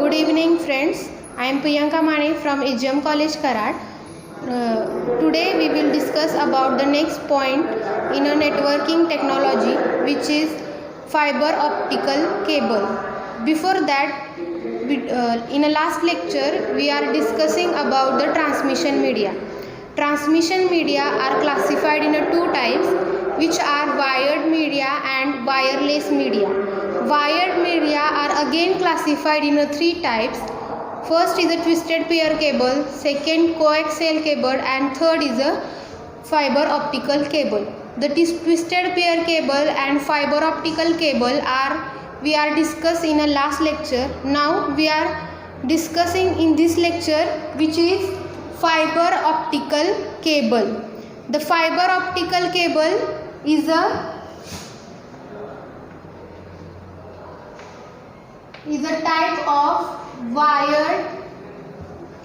Good evening, friends. I am Priyanka Mane from EGM College, Karad. Today we will discuss about the next point in a networking technology, which is fiber optical cable. Before that, in a last lecture, we are discussing about the transmission media. Transmission media are classified in two types, which are wired media and wireless media. Wired media are again classified in three types. First is a twisted pair cable, second coaxial cable, and third is a fiber optical cable. The twisted pair cable and fiber optical cable we are discussed in a last lecture. Now we are discussing in this lecture, which is fiber optical cable. The fiber optical cable is a type of wired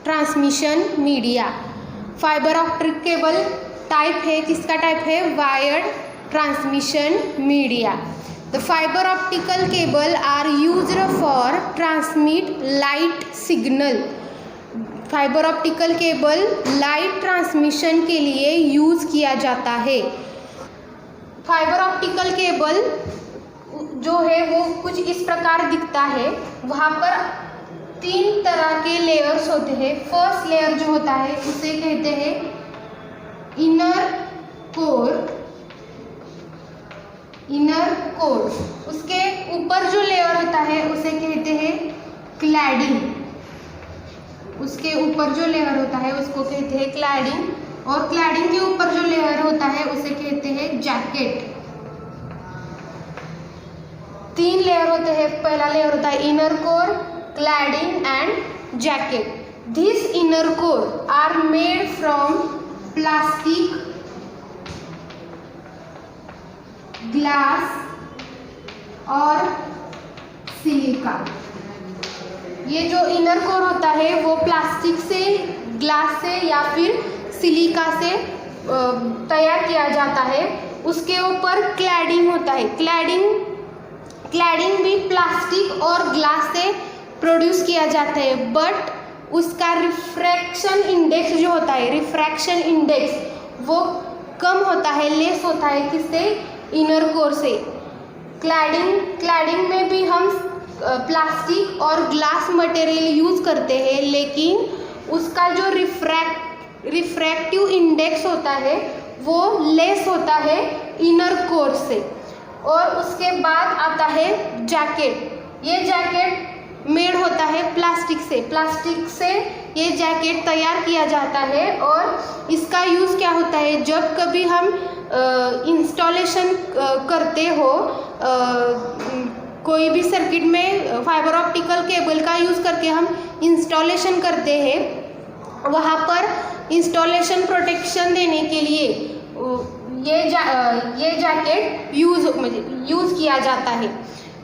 transmission media. Fibre optic cable type है, किसका type है? Wired transmission media. The fibre optical cable are used for transmit light signal. Fibre optical cable light transmission के लिए use किया जाता है. Fibre optical cable जो है वो कुछ इस प्रकार दिखता है. वहाँ पर तीन तरह के लेयर्स होते हैं. फर्स्ट लेयर जो होता है उसे कहते हैं इनर कोर. उसके ऊपर जो लेयर होता है उसे कहते हैं क्लैडिंग. उसके ऊपर जो लेयर होता है उसको कहते हैं क्लैडिंग, और क्लैडिंग के ऊपर जो लेयर होता है उसे कहते हैं जैकेट. तीन लेयर होते हैं. पहला लेयर होता है inner core, cladding and jacket. This inner core are made from plastic, glass और सिलिका. ये जो इनर कोर होता है वो प्लास्टिक से, ग्लास से या फिर सिलिका से तैयार किया जाता है. उसके ऊपर क्लैडिंग होता है. क्लैडिंग भी प्लास्टिक और ग्लास से प्रोड्यूस किया जाता है, बट उसका रिफ्रैक्शन इंडेक्स जो होता है, रिफ्रैक्शन इंडेक्स वो कम होता है, लेस होता है. किससे? इनर कोर से. क्लैडिंग में भी हम प्लास्टिक और ग्लास मटेरियल यूज़ करते हैं, लेकिन उसका जो रिफ्रैक्टिव इंडेक्स होता है वो लेस होता है इनर कोर से. और उसके बाद आता है जैकेट. ये जैकेट मेड होता है प्लास्टिक से ये जैकेट तैयार किया जाता है. और इसका यूज़ क्या होता है? जब कभी हम इंस्टॉलेशन करते हो कोई भी सर्किट में, फाइबर ऑप्टिकल केबल का यूज़ करके हम इंस्टॉलेशन करते हैं, वहाँ पर इंस्टॉलेशन प्रोटेक्शन देने के लिए ये जैकेट यूज़ किया जाता है.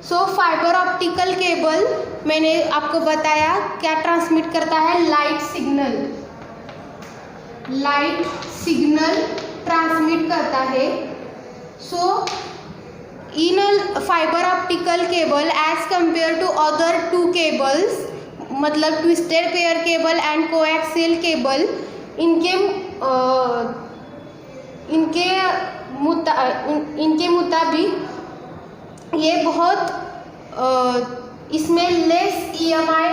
सो फाइबर ऑप्टिकल केबल मैंने आपको बताया क्या ट्रांसमिट करता है? लाइट सिग्नल ट्रांसमिट करता है. So in a fibre optical cable as compare to other two cables, मतलब twisted pair cable and coaxial cable, इनके मुताबिक ये बहुत इसमें लेस EMI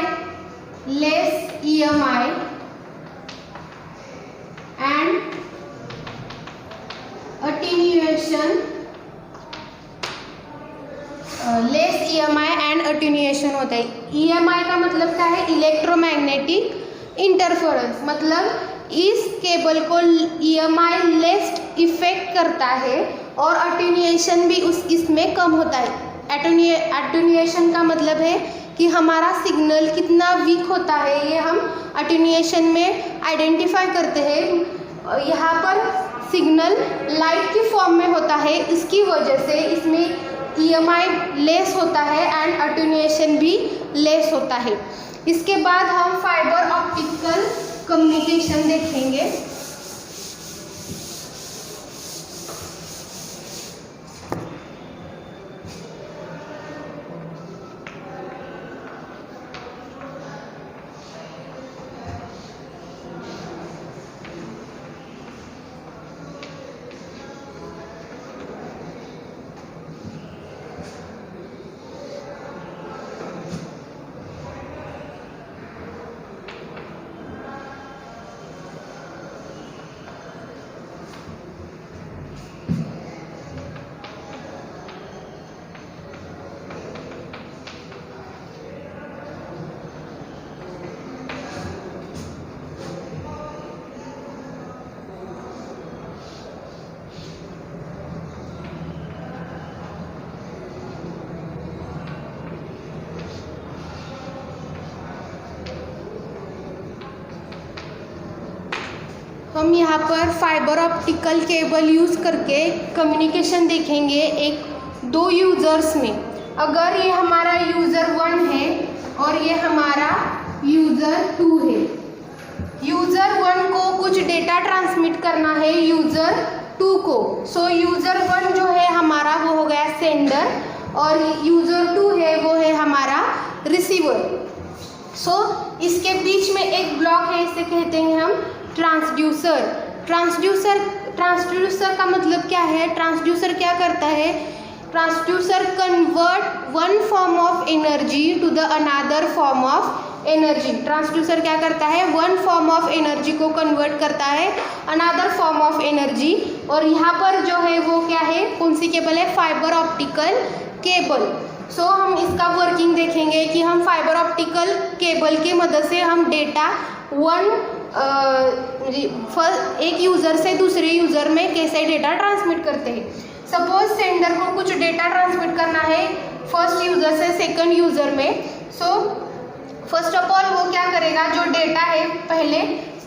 एंड अटेन्यूएशन होता है. EMI का मतलब क्या है? Electromagnetic interference. मतलब इस केबल को EMI लेस इफेक्ट करता है और अटेन्यूएशन भी इसमें कम होता है. अटेन्यूएशन का मतलब है कि हमारा सिग्नल कितना वीक होता है, ये हम अटेन्यूएशन में आइडेंटिफाई करते हैं. यहाँ पर सिग्नल लाइट की फॉर्म में होता है, इसकी वजह से इसमें EMI लेस होता है एंड अटेन्यूएशन भी लेस होता है. इसके बाद हम फाइबर ऑप्टिकल कम्युनिकेशन देखेंगे. हम यहाँ पर फाइबर ऑप्टिकल केबल यूज़ करके कम्युनिकेशन देखेंगे दो यूज़र्स में। अगर ये हमारा यूज़र 1 है और ये हमारा यूज़र 2 है। यूज़र 1 को कुछ डेटा ट्रांसमिट करना है यूज़र 2 को। सो यूज़र 1 जो है हमारा वो हो गया सेंडर और यूज़र 2 है वो है हमारा रिसीवर। सो इसके बीच में एक ब्लॉक है, इसे कहते हैं हम ट्रांसड्यूसर। ट्रांसड्यूसर का मतलब क्या है? ट्रांसड्यूसर क्या करता है? Transducer convert one form of energy to the another form of energy. Transducer क्या करता है? वन फॉर्म ऑफ एनर्जी को कन्वर्ट करता है अनदर फॉर्म ऑफ एनर्जी। और यहाँ पर जो है वो क्या है, कौन सी केबल है? Fibre optical cable. सो हम इसका वर्किंग देखेंगे कि हम फाइबर ऑप्टिकल केबल की मदद से हम डेटा एक यूज़र से दूसरे यूज़र में कैसे डेटा ट्रांसमिट करते हैं। सपोज सेंडर को कुछ डेटा ट्रांसमिट करना है फर्स्ट यूज़र से सेकंड यूज़र में। सो फर्स्ट ऑफ ऑल वो क्या करेगा, जो डेटा है पहले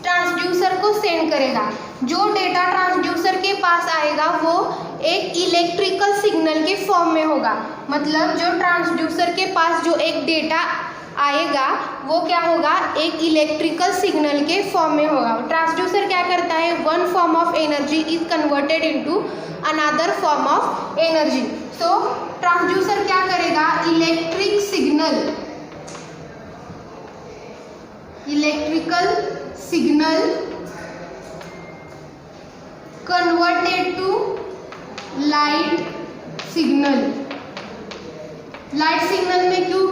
ट्रांसड्यूसर को सेंड करेगा। जो डेटा ट्रांसड्यूसर के पास आएगा वो एक इलेक्ट्रिकल सिग्नल के फॉर्म में होगा। मतलब जो ट्रांसड्यूसर के पास जो एक डेटा आएगा वो क्या होगा? एक इलेक्ट्रिकल सिग्नल के फॉर्म में होगा। ट्रांसड्यूसर क्या करता है? One form of energy is converted into another form of energy. So transducer क्या करेगा? Electrical signal converted to light signal. Light signal में क्यों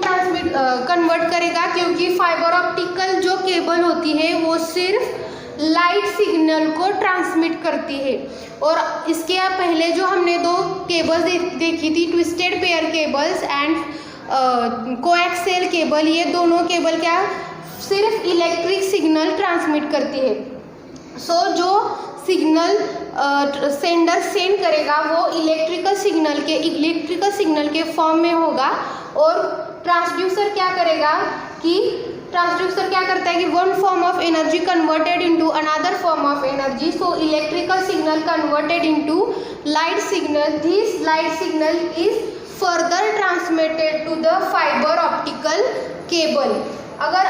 कन्वर्ट करेगा? क्योंकि फाइबर ऑप्टिकल जो केबल होती है वो सिर्फ लाइट सिग्नल को ट्रांसमिट करती है। और इसके पहले जो हमने दो केबल्स देखी थी, twisted pair cables and coaxial cable, ये दोनों केबल क्या सिर्फ इलेक्ट्रिक सिग्नल ट्रांसमिट करती है। सो जो सिग्नल सेंडर सेंड करेगा वो इलेक्ट्रिकल सिग्नल के फॉर्म में होगा। और ट्रांसड्यूसर क्या करेगा कि ट्रांसड्यूसर क्या करता है कि one form of energy converted into another form of energy. So electrical signal converted into light signal. This light signal is further transmitted to the fibre optical cable. अगर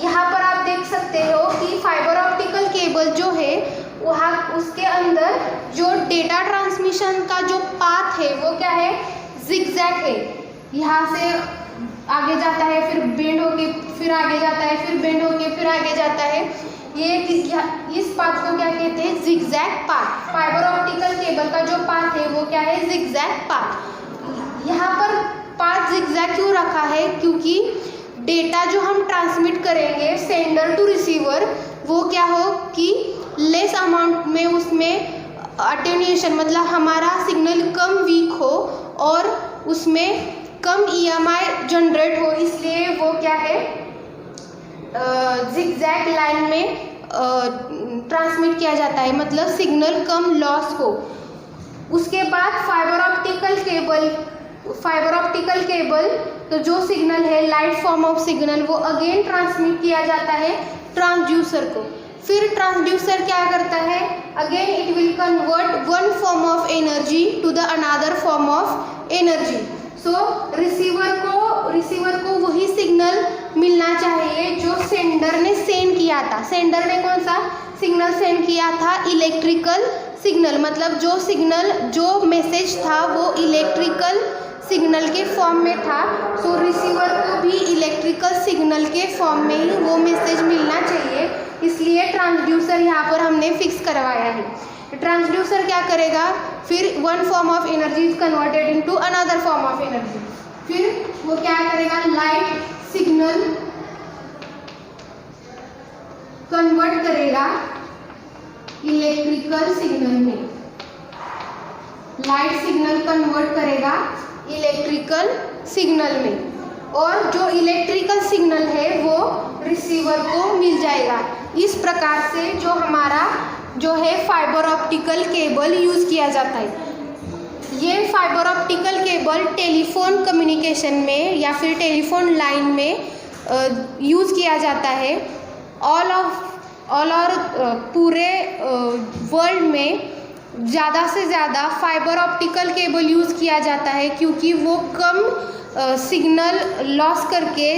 यहाँ पर आप देख सकते हो कि फाइबर ऑप्टिकल केबल जो है वहाँ उसके अंदर जो डेटा ट्रांसमिशन का जो पाथ है वो क्या है? जिगजैग है। यहाँ से आगे जाता है, फिर बेंड होके फिर आगे जाता है, फिर बेंड होके फिर आगे जाता है। इस पाथ को क्या कहते हैं? Zigzag path. Fibre optical cable का जो पाथ है वो क्या है? Zigzag path. यहाँ पर पाथ जिगजैग क्यों रखा है? क्योंकि डेटा जो हम ट्रांसमिट करेंगे सेंडर टू रिसीवर वो क्या हो कि लेस अमाउंट में उसमें अटेन्यूएशन, मतलब हमारा सिग्नल कम वीक हो और उसमें कम EMI जनरेट हो, इसलिए वो क्या है जिगजैग लाइन में ट्रांसमिट किया जाता है, मतलब सिग्नल कम लॉस हो। उसके बाद फाइबर ऑप्टिकल केबल तो जो सिग्नल है लाइट फॉर्म ऑफ सिग्नल वो अगेन ट्रांसमिट किया जाता है ट्रांसड्यूसर को। फिर ट्रांसड्यूसर क्या करता है? Again it will convert one form of energy to the another form of energy. So receiver को वही सिग्नल मिलना चाहिए जो सेंडर ने सेंड किया था। सेंडर ने कौन सा सिग्नल सेंड किया था? Electrical signal. मतलब जो मैसेज था वो इलेक्ट्रिकल सिग्नल के फॉर्म में था। सो रिसीवर को भी इलेक्ट्रिकल सिग्नल के फॉर्म में ही वो मैसेज मिलना चाहिए, इसलिए ट्रांसड्यूसर यहाँ पर हमने फिक्स करवाया है। ट्रांसड्यूसर क्या करेगा? फिर one form of energy is converted into another form of energy. फिर वो क्या करेगा? लाइट सिग्नल कन्वर्ट करेगा इलेक्ट्रिकल सिग्नल में। लाइट सिग्नल कन्वर्ट करेगा इलेक्ट्रिकल सिग्नल में और जो इलेक्ट्रिकल सिग्नल है वो रिसीवर को मिल जाएगा। इस प्रकार से जो है फाइबर ऑप्टिकल केबल यूज़ किया जाता है। ये fibre optical cable telephone communication में या फिर टेलीफोन लाइन में यूज़ किया जाता है। ऑल ऑफ पूरे वर्ल्ड में ज़्यादा से ज़्यादा फाइबर ऑप्टिकल केबल यूज़ किया जाता है, क्योंकि वो कम सिग्नल लॉस करके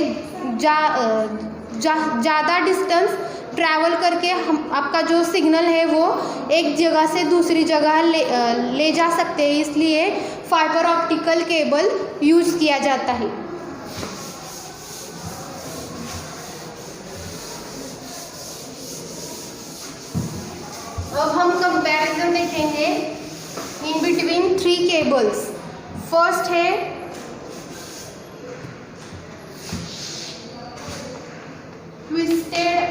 ज़्यादा डिस्टेंस ट्रैवल करके हम आपका जो सिग्नल है वो एक जगह से दूसरी जगह ले जा सकते हैं, इसलिए फाइबर ऑप्टिकल केबल यूज़ किया जाता है। अब हम कंपैरिजन देखेंगे इन बिटवीन 3 केबल्स। फर्स्ट है ट्विस्टेड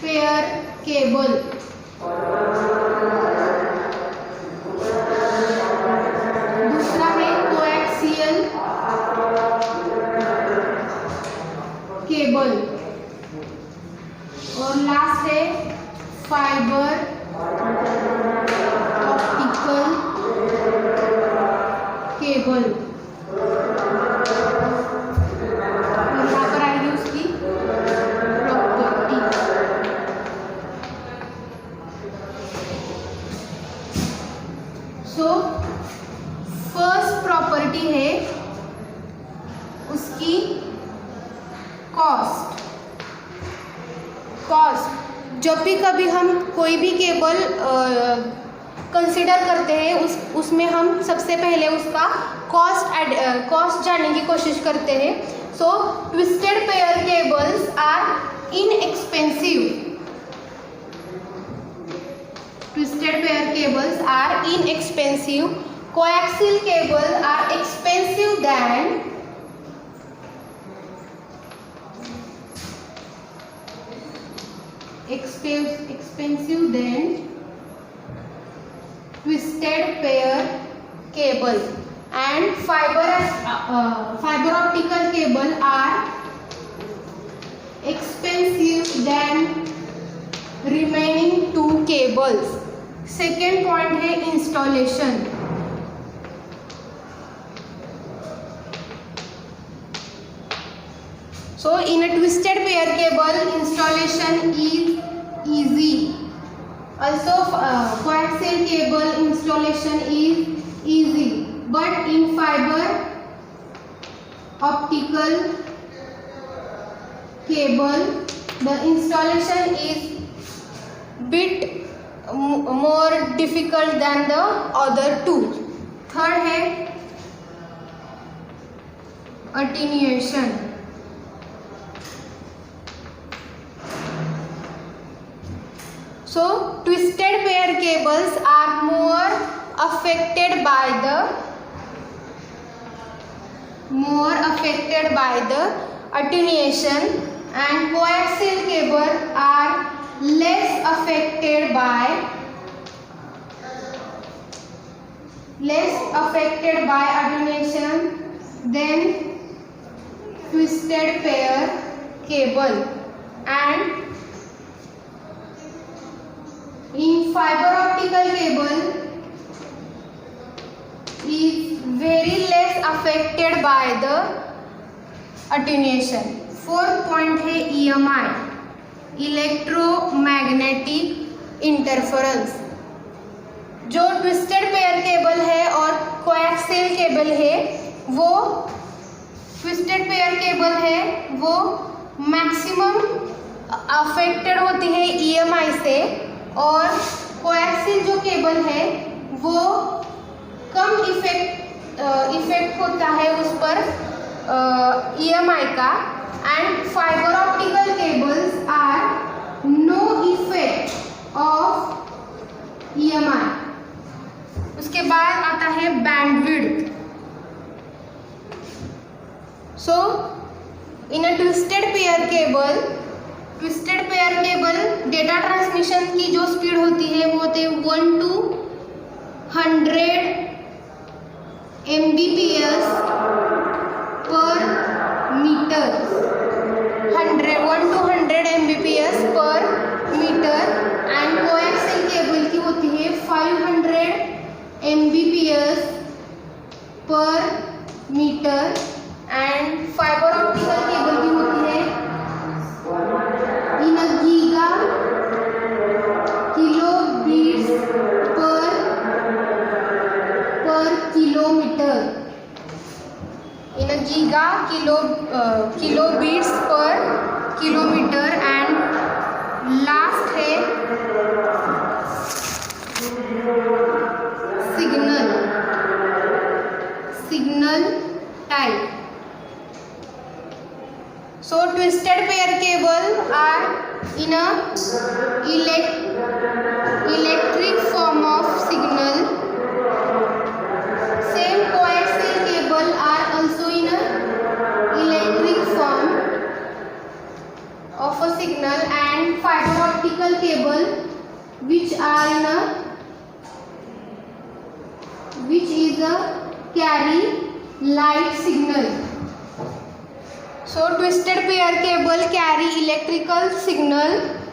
पेयर केबल। दूसरा है कोएक्सियल केबल और लास्ट है फाइबर ऑप्टिकल केबल। यहाँ पर आएगी उसकी प्रॉपर्टी। सो फर्स्ट प्रॉपर्टी है उसकी कॉस्ट। जब भी कभी हम कोई भी केबल कंसिडर करते हैं उसमें हम सबसे पहले उसका कॉस्ट जानने की कोशिश करते हैं। So twisted pair cables are inexpensive. Twisted pair cables are inexpensive. Coaxial cable are expensive than twisted pair cable, and fiber optical cable are expensive than remaining 2 cables. Second point है installation. So in a twisted pair cable installation is easy. Also coaxial cable installation is easy, but in fiber optical cable the installation is bit more difficult than the other two. Third है attenuation. So twisted pair cables are more affected by the attenuation, and coaxial cable are less affected by attenuation than twisted pair cable. And in fiber optical cable is very less affected by the attenuation. Fourth point है EMI, electromagnetic interference. जो twisted pair cable है और coaxial cable है वो twisted pair cable है वो maximum affected होती है EMI से, और कोएक्सियल जो केबल है वो कम इफेक्ट होता है उस पर EMI का। And fibre optical cables are no effect of EMI। उसके बाद आता है bandwidth. So in a twisted pair cable data transmission की जो स्पीड होती है वो होती है 1 to 100 Mbps पर मीटर। 1 to 100 Mbps पर मीटर। एंड कोएक्सियल केबल की होती है 500 Mbps पर metre. And fibre optical cable की होती है in a giga kilometre and last है signal type. So twisted pair cable are in a electric form of signal. Same coaxial cable are also in a electric form of a signal, and fiber optical cable which is a carry light signal. So twisted pair cable carry electrical signal,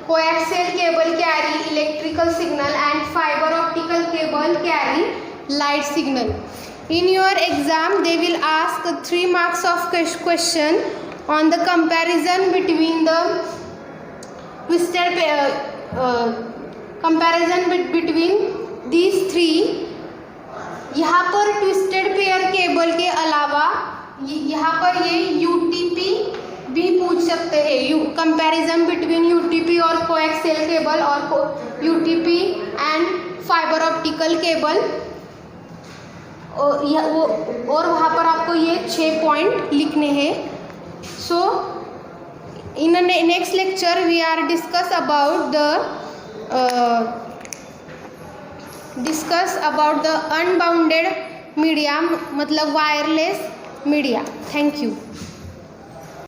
coaxial cable carry electrical signal, and fiber optical cable carry light signal. In your exam they will ask 3 marks of question on the comparison between the twisted comparison between these three. यहाँ पर twisted pair cable के अलावा यहाँ पर ये UTP भी पूछ सकते हैं. कंपैरिजन बिटवीन यूटीपी और कोएक्सियल केबल और UTP and fibre optical cable, और वहाँ पर आपको ये 6 पॉइंट लिखने हैं. So in next lecture we are discuss about the unbounded media, मतलब वायरलेस मीडिया. Thank you.